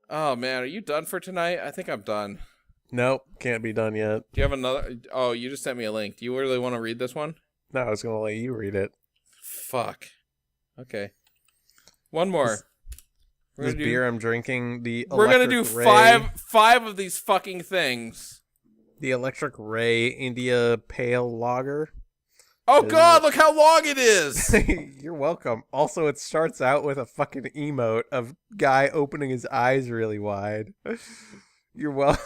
Oh, man, are you done for tonight? I think I'm done. Nope, can't be done yet. Do you have another? Oh, you just sent me a link. Do you really want to read this one? No, I was going to let you read it. Fuck. Okay. One more. This beer I'm drinking, we're going to do five of these fucking things. The Electric Ray India Pale Lager. Oh, God, look how long it is. You're welcome. Also, it starts out with a fucking emote of guy opening his eyes really wide. You're welcome.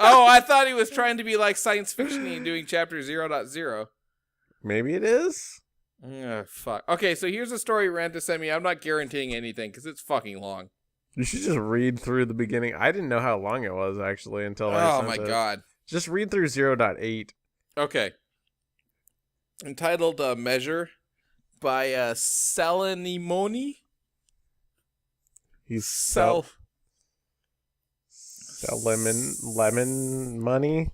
Oh, I thought he was trying to be like science fiction-y and doing chapter 0.0. Maybe it is. Oh, fuck. Okay, so here's a story Rand sent me. I'm not guaranteeing anything because it's fucking long. You should just read through the beginning. I didn't know how long it was, actually, until I sent it. Oh, my God. Just read through 0.8. Okay. Entitled Measure by Selenimoni. He's sell lemon money.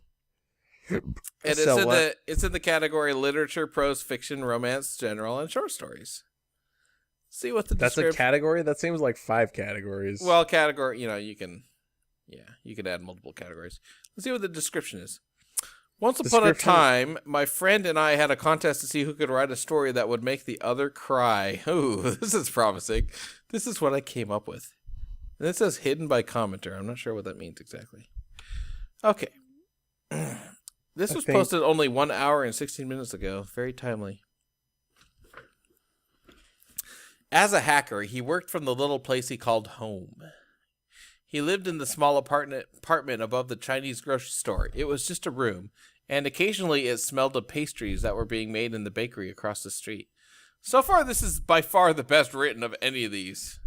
And it's in the category literature, prose, fiction, romance, general, and short stories. See what the description... That's a category? That seems like 5 categories. Well, category, you can add multiple categories. Let's see what the description is. Once upon a time, my friend and I had a contest to see who could write a story that would make the other cry. Ooh, this is promising. This is what I came up with. And it says hidden by commenter. I'm not sure what that means exactly. Okay. This was posted only 1 hour and 16 minutes ago. Very timely. As a hacker, he worked from the little place he called home. He lived in the small apartment above the Chinese grocery store. It was just a room, and occasionally it smelled of pastries that were being made in the bakery across the street. So far, this is by far the best written of any of these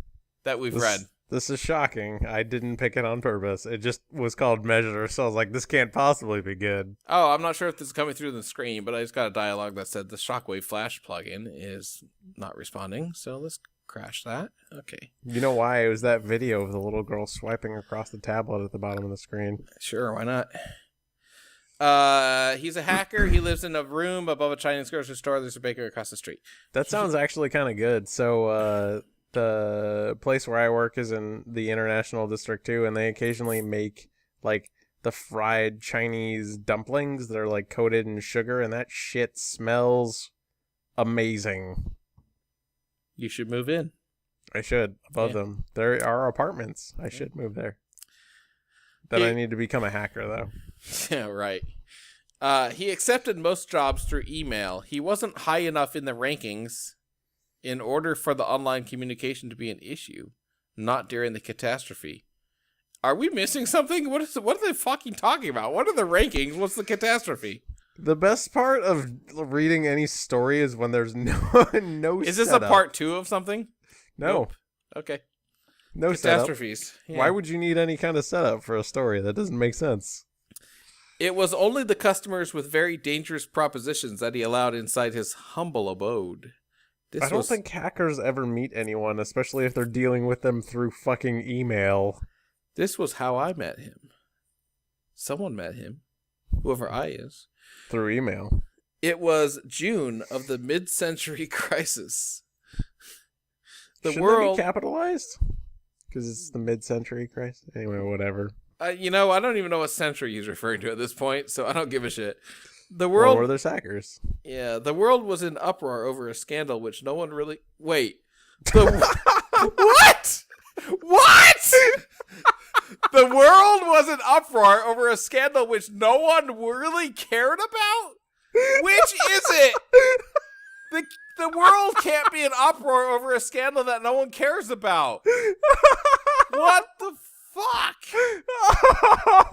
that we've read. This is shocking. I didn't pick it on purpose. It just was called Measure, so I was like, this can't possibly be good. Oh, I'm not sure if this is coming through the screen, but I just got a dialogue that said the Shockwave Flash plugin is not responding, so let's crash that. Okay. You know why? It was that video of the little girl swiping across the tablet at the bottom of the screen. Sure, why not? He's a hacker. He lives in a room above a Chinese grocery store. There's a bakery across the street. That sounds actually kind of good. So, the place where I work is in the International District too, and they occasionally make like the fried Chinese dumplings that are like coated in sugar, and that shit smells amazing. You should move in. I should. Above them. There are apartments. I should move there. I need to become a hacker, though. Yeah, right. He accepted most jobs through email. He wasn't high enough in the rankings in order for the online communication to be an issue. Not during the catastrophe. Are we missing something? What are they fucking talking about? What are the rankings? What's the catastrophe? The best part of reading any story is when there's no Is this a part 2 of something? No. Nope. Okay. No catastrophes. Yeah. Why would you need any kind of setup for a story? That doesn't make sense. It was only the customers with very dangerous propositions that he allowed inside his humble abode. I don't think hackers ever meet anyone, especially if they're dealing with them through fucking email. This was how I met him. Someone met him. Whoever I is. Through email. It was June of the mid-century crisis. Should that be capitalized? Because it's the mid-century crisis? Anyway, whatever. I don't even know what century he's referring to at this point, so I don't give a shit. The world... Or there's hackers. Yeah, the world was in uproar over a scandal which no one really... Wait. What? What? The world was in uproar over a scandal which no one really cared about? Which is it? The world can't be in uproar over a scandal that no one cares about. What the fuck?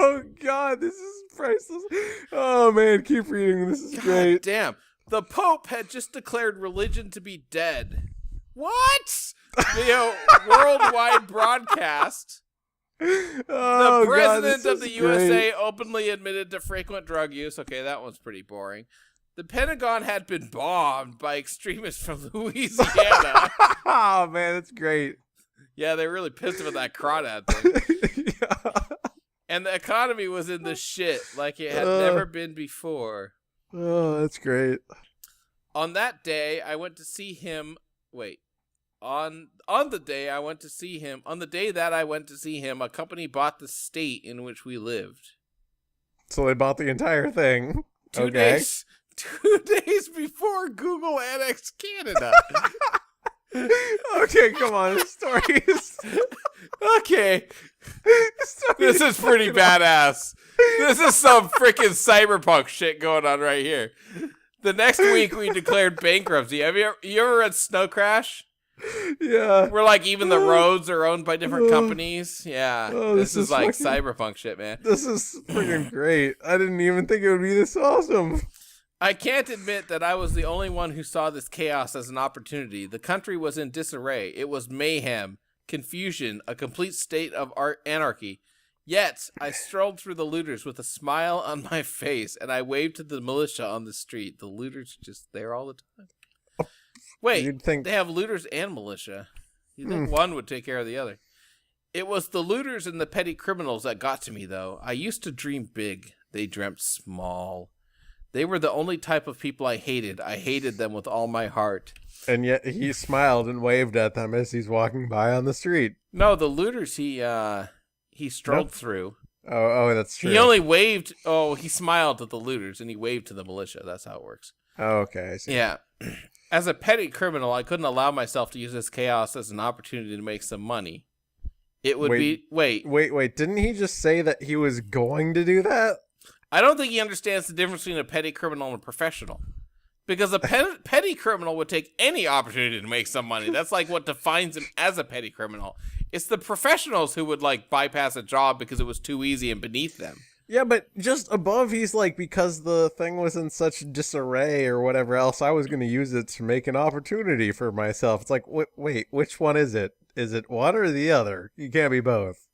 Oh, God, this is priceless. Oh, man, keep reading. This is great. Damn. The Pope had just declared religion to be dead. What? The worldwide broadcast. Oh, the president God, of the USA openly admitted to frequent drug use. Okay, that one's pretty boring. The Pentagon had been bombed by extremists from Louisiana. Oh, man, that's great. Yeah, they really pissed him at that crawdad thing. Yeah. And the economy was in the shit like it had never been before. Oh, that's great. On that day, I went to see him... Wait. On the day I went to see him, on the day that I went to see him, a company bought the state in which we lived. So they bought the entire thing. 2 Okay. days. 2 days before Google annexed Canada. Okay, come on. The story is... Okay. This is pretty badass. This is some freaking cyberpunk shit going on right here. The next week we declared bankruptcy. Have you ever read Snow Crash? Yeah. Where like even the roads are owned by different companies. Yeah. Oh, this is like fucking... cyberpunk shit, man. This is freaking great. I didn't even think it would be this awesome. I can't admit that I was the only one who saw this chaos as an opportunity. The country was in disarray. It was mayhem, confusion, a complete state of anarchy. Yet, I strolled through the looters with a smile on my face, and I waved to the militia on the street. The looters just there all the time. Wait, You'd think... they have looters and militia. You'd think one would take care of the other. It was the looters and the petty criminals that got to me, though. I used to dream big. They dreamt small. They were the only type of people I hated. I hated them with all my heart. And yet he smiled and waved at them as he's walking by on the street. No, the looters he strolled through. Oh, that's true. He only waved. Oh, he smiled at the looters and he waved to the militia. That's how it works. Oh, okay, I see. Yeah. As a petty criminal, I couldn't allow myself to use this chaos as an opportunity to make some money. It would be... Wait. Didn't he just say that he was going to do that? I don't think he understands the difference between a petty criminal and a professional. Because a petty criminal would take any opportunity to make some money. That's like what defines him as a petty criminal. It's the professionals who would like bypass a job because it was too easy and beneath them. Yeah, but just above, he's like, because the thing was in such disarray or whatever else, I was going to use it to make an opportunity for myself. It's like, wait, which one is it? Is it one or the other? You can't be both.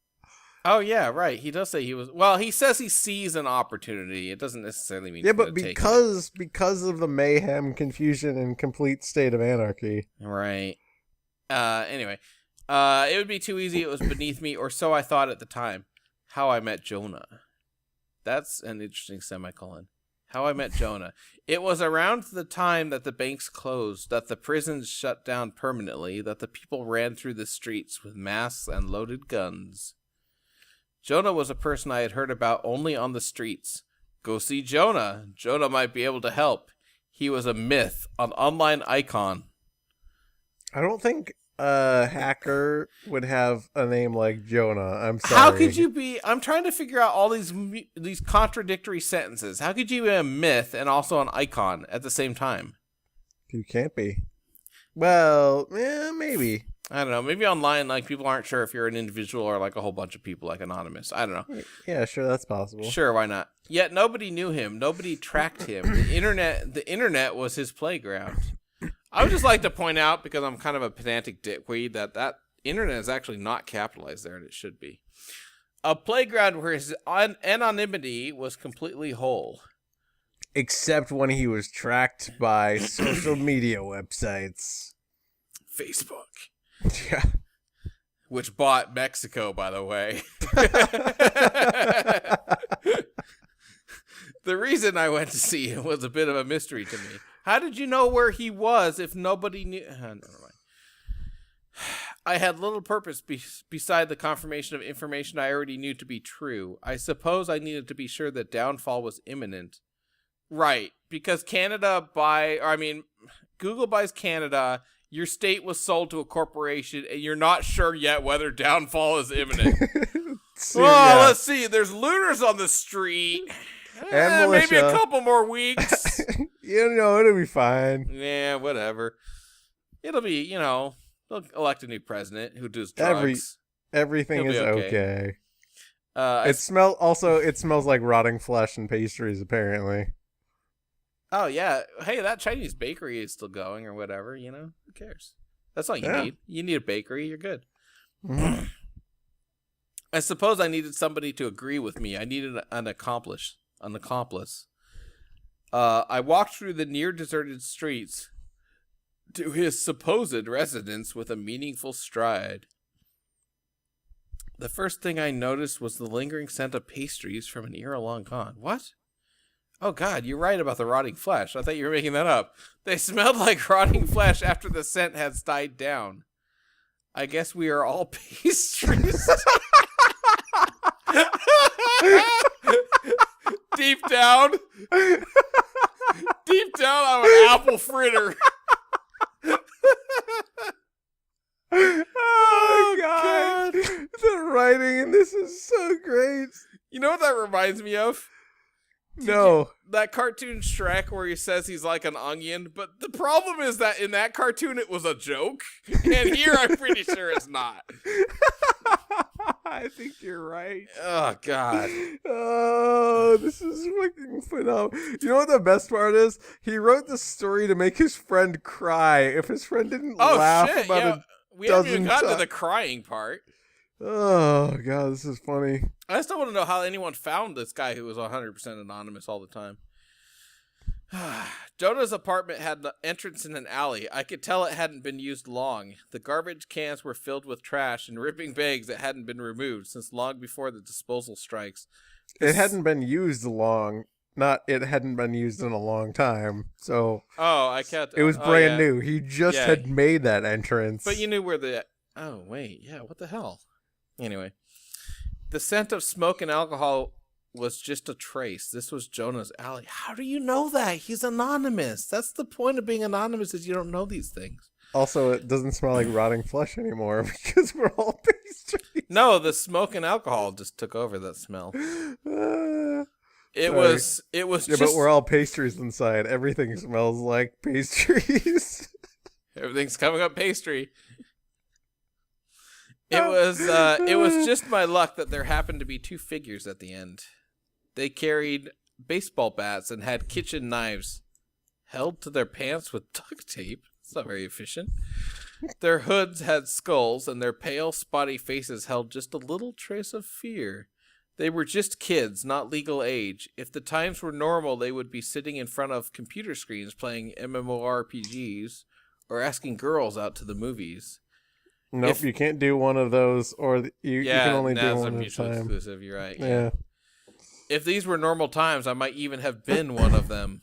Oh, yeah, right. He does say he was... Well, he says he sees an opportunity. It doesn't necessarily mean... Yeah, but because of the mayhem, confusion, and complete state of anarchy. Right. Anyway. It would be too easy. It was beneath me, or so I thought at the time. How I Met Jonah. That's an interesting semicolon. How I Met Jonah. It was around the time that the banks closed, that the prisons shut down permanently, that the people ran through the streets with masks and loaded guns. Jonah was a person I had heard about only on the streets. Go see Jonah. Jonah might be able to help. He was a myth, an online icon. I don't think a hacker would have a name like Jonah. I'm sorry. How could you be... I'm trying to figure out all these contradictory sentences. How could you be a myth and also an icon at the same time? You can't be. Well, maybe. I don't know. Maybe online, like, people aren't sure if you're an individual or, like, a whole bunch of people, like, anonymous. I don't know. Yeah, sure, that's possible. Sure, why not? Yet nobody knew him. Nobody tracked him. The internet was his playground. I would just like to point out, because I'm kind of a pedantic dickweed, that internet is actually not capitalized there, and it should be. A playground where his anonymity was completely whole. Except when he was tracked by social media websites. Facebook. Yeah. Which bought Mexico, by the way. The reason I went to see him was a bit of a mystery to me. How did you know where he was if nobody knew? Never mind. I had little purpose beside the confirmation of information I already knew to be true. I suppose I needed to be sure that downfall was imminent. Right, because Google buys Canada. Your state was sold to a corporation, and you're not sure yet whether downfall is imminent. Let's see. There's looters on the street. And maybe a couple more weeks. It'll be fine. Yeah, whatever. It'll be, they'll elect a new president who does drugs. Everything is okay. It smells like rotting flesh and pastries, apparently. Oh, yeah. Hey, that Chinese bakery is still going or whatever, Who cares? That's all you need. You need a bakery. You're good. Mm-hmm. I suppose I needed somebody to agree with me. I needed an accomplice. I walked through the near-deserted streets to his supposed residence with a meaningful stride. The first thing I noticed was the lingering scent of pastries from an era long gone. What? Oh, God, you're right about the rotting flesh. I thought you were making that up. They smelled like rotting flesh after the scent had died down. I guess we are all pastries. Deep down, I'm an apple fritter. Oh, God. The writing in this is so great. You know what that reminds me of? No. That cartoon Shrek where he says he's like an onion, but the problem is that in that cartoon it was a joke, and here I'm pretty sure it's not. I think you're right. Oh, God. Oh, this is fucking phenomenal. You know what the best part is? He wrote this story to make his friend cry. If his friend didn't laugh shit, about yeah. it. We haven't even gotten to the crying part. Oh, God, this is funny. I still want to know how anyone found this guy who was 100% anonymous all the time. Jonah's apartment had an entrance in an alley. I could tell it hadn't been used long. The garbage cans were filled with trash and ripping bags that hadn't been removed since long before the disposal strikes. It hadn't been used long. Not it hadn't been used in a long time. So I can't. It was brand new. He just had made that entrance. But you knew where the. Oh wait, yeah. What the hell? Anyway, the scent of smoke and alcohol was just a trace. This was Jonah's alley. How do you know that? He's anonymous. That's the point of being anonymous, is you don't know these things. Also, it doesn't smell like rotting flesh anymore because we're all pastries. No, the smoke and alcohol just took over that smell. It was just... but we're all pastries inside. Everything smells like pastries. Everything's coming up pastry. It was just my luck that there happened to be two figures at the end. They carried baseball bats and had kitchen knives held to their pants with duct tape. It's not very efficient. Their hoods had skulls, and their pale, spotty faces held just a little trace of fear. They were just kids, not legal age. If the times were normal, they would be sitting in front of computer screens playing MMORPGs or asking girls out to the movies. Nope, you can't do one of those, or you can only do one at a time. Exclusive, you're right. Yeah. If these were normal times, I might even have been one of them.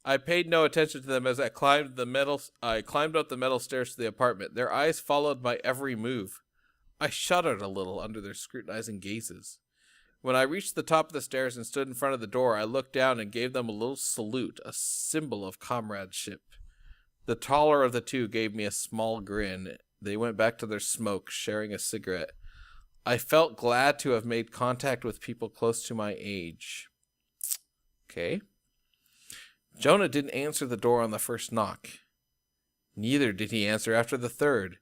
I paid no attention to them as I climbed up the metal stairs to the apartment. Their eyes followed my every move. I shuddered a little under their scrutinizing gazes. When I reached the top of the stairs and stood in front of the door, I looked down and gave them a little salute, a symbol of comradeship. The taller of the two gave me a small grin. They went back to their smoke, sharing a cigarette. I felt glad to have made contact with people close to my age. Okay. Jonah didn't answer the door on the first knock. Neither did he answer after the third,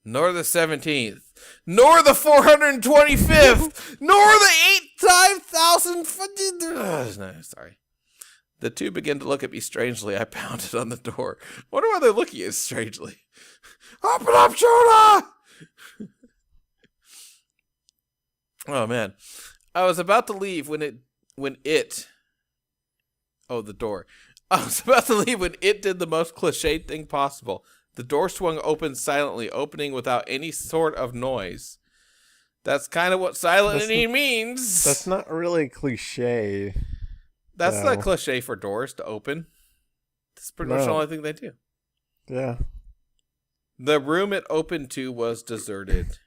nor the 17th, nor the 425th, nor the 8,000. Sorry. The two began to look at me strangely. I pounded on the door. Wonder why they're looking at us strangely. Open up, Jonah! Oh, man. I was about to leave when the door. I was about to leave when it did the most cliched thing possible. The door swung open silently, opening without any sort of noise. That's kind of what silently means. That's not really cliche. That's not cliche for doors to open. That's pretty much the only thing they do. Yeah. The room it opened to was deserted.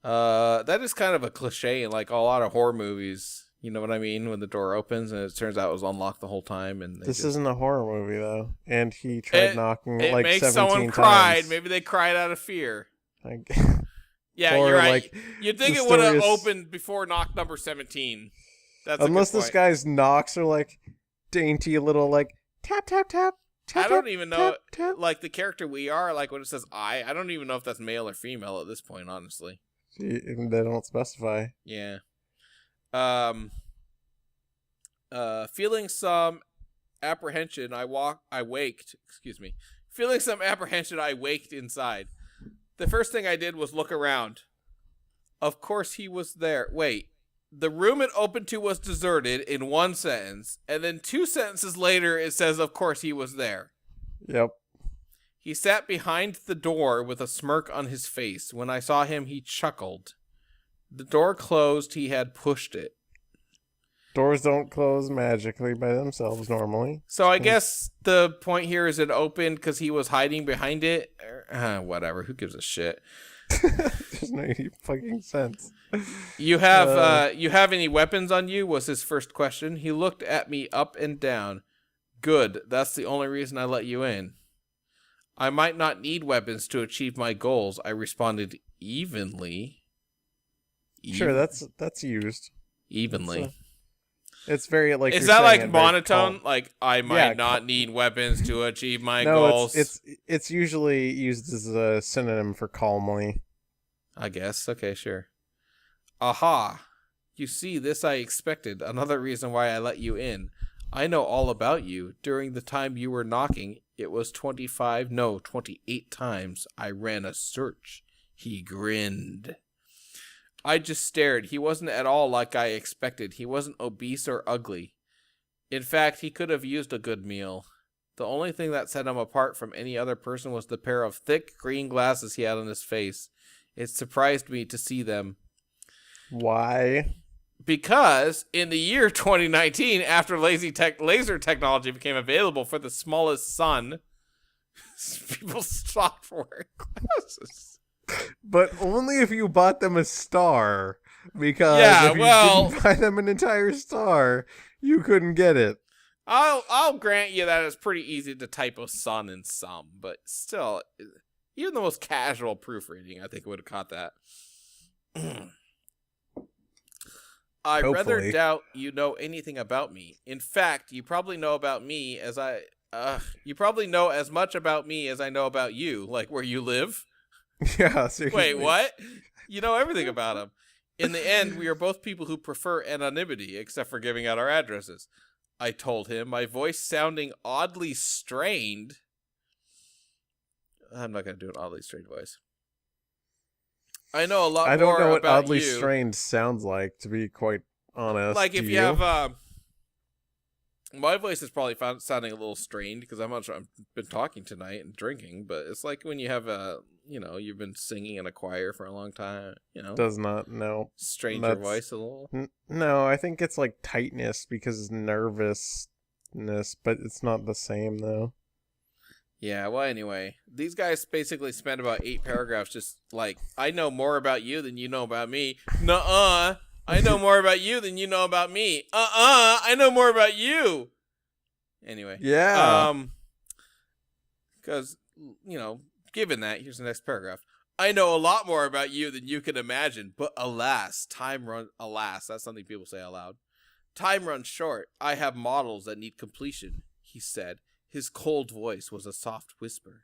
That is kind of a cliche in like a lot of horror movies. You know what I mean? When the door opens and it turns out it was unlocked the whole time. And this isn't a horror movie though. And he tried knocking it like 17 times. It makes someone cried. Maybe they cried out of fear. Yeah, you're right. Like, you'd think it would have opened before knock number 17. Unless this guy's knocks are like dainty little like tap tap tap. I don't even know, like the character we are, like when it says I don't even know if that's male or female at this point, honestly. They don't specify. Yeah. Feeling some apprehension, I waked inside. The first thing I did was look around. Of course he was there. Wait. The room it opened to was deserted in one sentence, and then 2 sentences later it says, of course he was there. Yep. He sat behind the door with a smirk on his face. When I saw him, he chuckled. The door closed, he had pushed it. Doors don't close magically by themselves normally. So I guess the point here is it opened because he was hiding behind it. Whatever. Who gives a shit? There's no fucking sense. You have any weapons on you? Was his first question. He looked at me up and down. Good. That's the only reason I let you in. I might not need weapons to achieve my goals. I responded evenly. Sure, that's used Evenly. It's very like. Is that like monotone? Like I might not need weapons to achieve my goals. It's usually used as a synonym for calmly. I guess. Okay, sure. Aha! You see, this I expected. Another reason why I let you in. I know all about you. During the time you were knocking, it was 28 times I ran a search. He grinned. I just stared. He wasn't at all like I expected. He wasn't obese or ugly. In fact, he could have used a good meal. The only thing that set him apart from any other person was the pair of thick green glasses he had on his face. It surprised me to see them. Why? Because in the year 2019, after laser technology became available for the smallest sun, people stopped wearing glasses. But only if you bought them a star, because if you didn't buy them an entire star, you couldn't get it. I'll grant you that it's pretty easy to typo sun in some, but still, even the most casual proofreading, I think would have caught that. I rather doubt you know anything about me. In fact, you probably know about me as you probably know as much about me as I know about you, like where you live. Yeah, seriously. Wait, what? You know everything about him. In the end, we are both people who prefer anonymity, except for giving out our addresses. I told him, my voice sounding oddly strained. I'm not going to do an oddly strained voice. I know a lot more about you. I don't know what oddly strained sounds like, to be quite honest. Like if you have... my voice is probably sounding a little strained because I've been talking tonight and drinking, but it's like when you have you've been singing in a choir for a long time, Does not, no. Strain your voice a little? No, I think it's like tightness because nervousness, but it's not the same though. Yeah, well, anyway, these guys basically spent about 8 paragraphs just like, I know more about you than you know about me. Nuh-uh. I know more about you than you know about me. I know more about you. Anyway. Yeah. Because, given that, here's the next paragraph. I know a lot more about you than you can imagine, but alas, that's something people say aloud. Time runs short. I have models that need completion, he said. His cold voice was a soft whisper.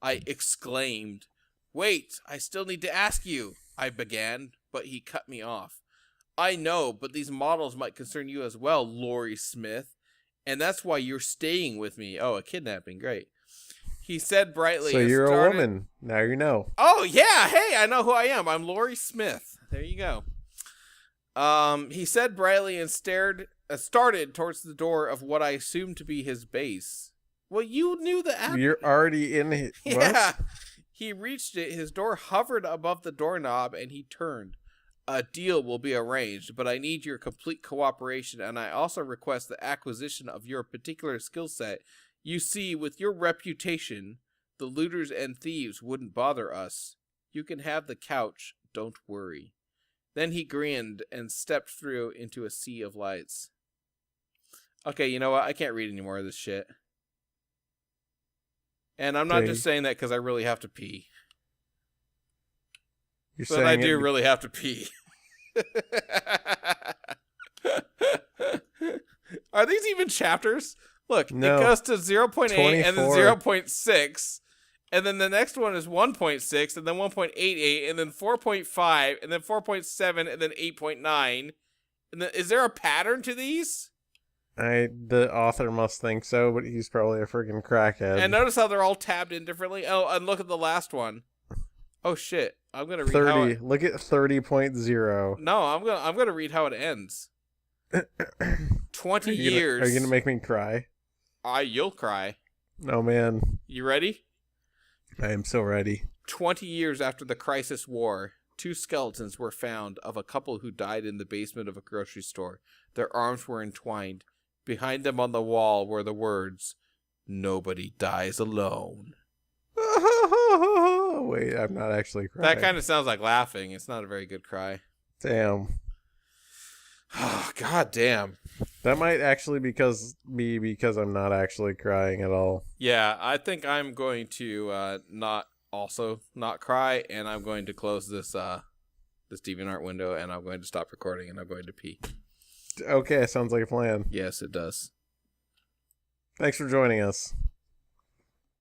I exclaimed, wait, I still need to ask you, I began, but he cut me off. I know, but these models might concern you as well, Lori Smith, and that's why you're staying with me. Oh, a kidnapping, great. He said brightly. So you're a woman. Now you know. Oh, yeah, hey, I know who I am. I'm Lori Smith. There you go. He said brightly and started towards the door of what I assumed to be his base. Well, you knew the app. You're already in it. Yeah. He reached it, his door hovered above the doorknob, and he turned. A deal will be arranged, but I need your complete cooperation, and I also request the acquisition of your particular skill set. You see, with your reputation, the looters and thieves wouldn't bother us. You can have the couch, don't worry. Then he grinned and stepped through into a sea of lights. Okay, you know what? I can't read any more of this shit. And I'm not just saying that because I really have to pee. But I do really have to pee. Are these even chapters? Look, no. It goes to 0.8 and then 0.6. And then the next one is 1.6 and then 1.88 and then 4.5 and then 4.7 and then 8.9. And then, is there a pattern to these? The author must think so, but he's probably a freaking crackhead. And notice how they're all tabbed in differently. Oh, and look at the last one. Oh shit! I'm gonna read 30. How it... Look at 30.0. No, I'm gonna read how it ends. 20 years. Are you gonna make me cry? You'll cry. Oh man. You ready? I am so ready. 20 years after the Crisis War, 2 skeletons were found of a couple who died in the basement of a grocery store. Their arms were entwined. Behind them on the wall were the words, "Nobody dies alone." Wait, I'm not actually crying. That kind of sounds like laughing. It's not a very good cry. Damn. Oh, God damn. That might actually be because I'm not actually crying at all. Yeah, I think I'm going to not cry, and I'm going to close this DeviantArt window, and I'm going to stop recording, and I'm going to pee. Okay, sounds like a plan. Yes, it does. Thanks for joining us.